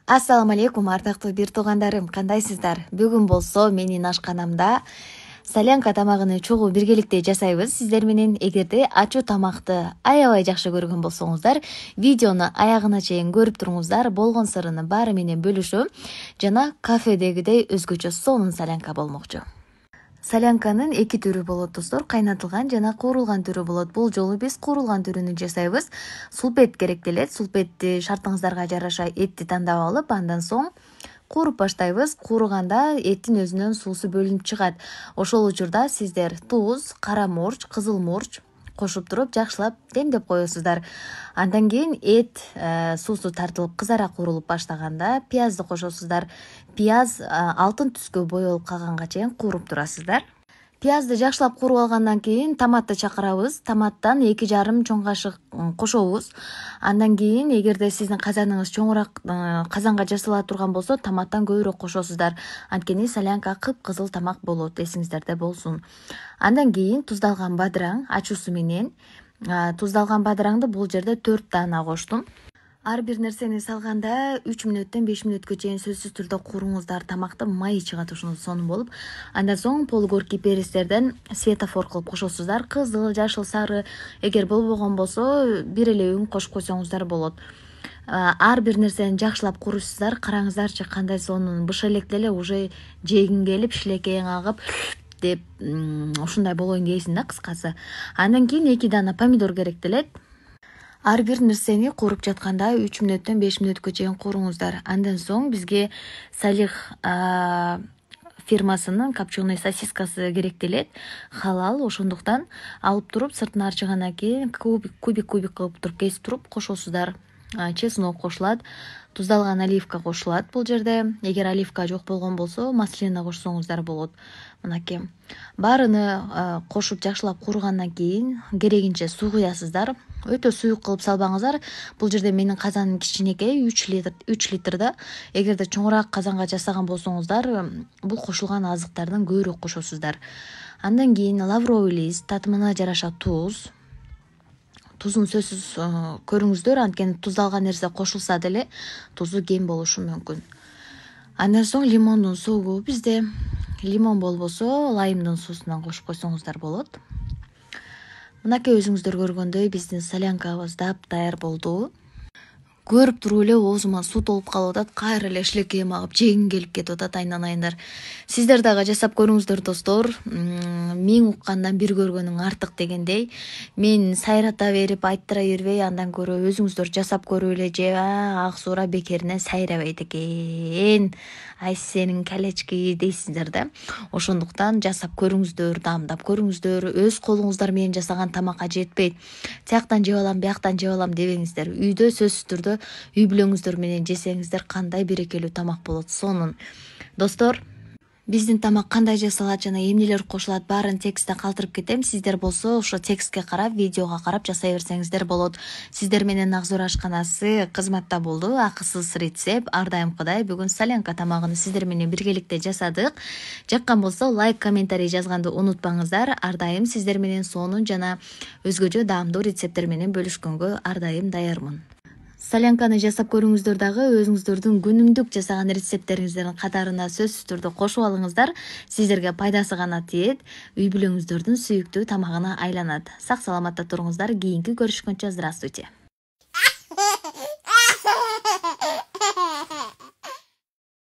Ассаламу алейкум, ардактуу бир туугандарым, кандайсыздар? Бүгүн болсо менин ашканамда солянка тамагын чогуу биргеликте жасайбыз. Сиздер менен эгерде ачуу тамакты аябай жакшы көргөн болсоңуздар, видеону аягына чейин көрүп туруңуздар. Болгон сырын баары менен бөлүшөм. Жана кафедегидей өзгөчө сонун солянка болмокчу. Солянканын эки түрү болот достор, кайнатылган жана куурулган түрү болот. Бул жолу биз куурулган түрүнү жасайбыз. Сулпет керектелет. Сулпетти шартыңыздарга жараша этти тандап алып, андан соң кууруп баштайбыз. Кууруганда эттин өзүнөн суусу бөлүнүп чыгат. Ошол учурда сиздер туз, кара мурч, кызыл мурч кошуп туруп жакшылап демдеп коесуздар. Андан кийин эт суусу тартылып кызара куурулуп баштаганда пиязды кошосуздар. Пияз алтын түскө боелуп калганга чейин кууруп турасыздар. Пиязды жакшылап кууруп алгандан кийин томатты чакырабыз. Томаттан 2,5 чоң кашык кошобуз. Андан кийин эгерде сиздин казаныңыз чоңураак казанга жасала турган болсо, томаттан көбүрөөк кошосуздар. Анткени солянка кыпкызыл тамак болот, эсиңиздерде болсун. Андан кийин туздалган бадыраң ачуусу менен. Туздалган бадыраңды бул жерде 4 даана коштум. Ар бир нерсени салганда 3 мүнөттөн 5 мүнөткө чейин сөзсүз түрдө кууруңуздар. Тамакты майы чыгат ушуну сонун болуп. Андан соң полугорки перистерден светофор кылып кошосуздар. Кызыл, жашыл, сары. Эгер болбогон болсо, бир эле үн кошуп койсоңуздар болот. Ар бир нерсени жакшылап куурушсуздар. Караңыздарчы кандай сонун. Быш электе эле уже жегиң келип, шилекейиң агып деп ушундай болоюн дейсиң да, кыскасы. Андан кийин 2 даана помидор керектелет. Ар бир нерсени кууруп жатканда 3 мүнөттөн 5 мүнөткө чейин кууруңуздар. Андан соң бизге Салих фирмасынын копченый сосискасы керектелет. Халал, ошондуктан алып туруп сыртын арчыгандан кийин кубик кылып туруп кесип туруп кошосуздар. Чеснок кошулат, туздалган оливка кошулат бул жерде. Эгер оливка жок болгон болсо, маслина кошсоңуздар болот. Мынакей. Баарыны кошуп жакшылап кууругандан кийин керегинче суу куясыздар. Өтө суюк кылып салбаңыздар. Бул жерде менин казаным кичинекей, 3 литрда. Эгерде чоңураак казанга жасаган болсоңуздар, бул кошулган азыктардан көбүрөөк кошосуздар. Андан кийин лавровый лист, татымына жараша туз. Тузун сөзсүз көрүңүздөр, анткени туздалган нерсе кошулса деле тузу кем болушу мүмкүн. Андан соң лимондун сугу, бизде лимон болбосо лаймдын суусунан кошуп койсоңуздар болот. Мынакей өзүңүздөр көргөндөй биздин солянкабыз даяр болду. Көрүп туруп эле оозума суу толуп калып атат, кайра эле шилекейим агып жегим келип кетип атат, айнанайындар. Сиздер дагы жасап көрүңүздөр достор. 1000 уккандан бир көргөнүң артык дегендей. Мен сайрата берип, айттыра бербей, андан көрө өзүңүздөр жасап көрүп эле жеп, ак суура бекерине сайрабайт экен. Ай сенин калечки дейсиздер да. Ошондуктан жасап көрүңүздөр, даамдап көрүңүздөр. Өз колуңуздар менен жасаган тамакка жетпейт. Тияктан жеп алам, бияктан жеп алам дебеңиздер. Үйдө сөзсүз түрдө үй бүлөңүздөр менен жесеңиздер кандай берекелүү тамак болот, сонун. Достор, биздин тамак кандай жасалат жана эмнелер кошулат баарын текстте калтырып кетем. Сиздер болсо ошо текстке карап, видеого карап жасай берсеңиздер болот. Сиздер менен Акзор ашканасы кызматта болду. Акысыз рецепт, ар дайымкыдай бүгүн солянка тамагын сиздер менен биргеликте жасадык. Жаккан болсо лайк, комментарий жазганды унутпаңыздар. Ар дайым сиздер менен сонун жана өзгөчө даамдуу рецепттер менен бөлүшкөнгө ар дайым даярмын. Солянканы жасап көрүңүздөр дагы, өзүңүздөрдүн күнүмдүк жасаган рецепттериңиздердин катарына сөзсүз түрдө кошуп алыңыздар. Сиздерге пайдасы гана тиет, үй бүлөңүздөрдүн сүйүктүү тамагына айланат. Сак саламатта туруңуздар. Кийинки көрүшкөнчө здравствуйте.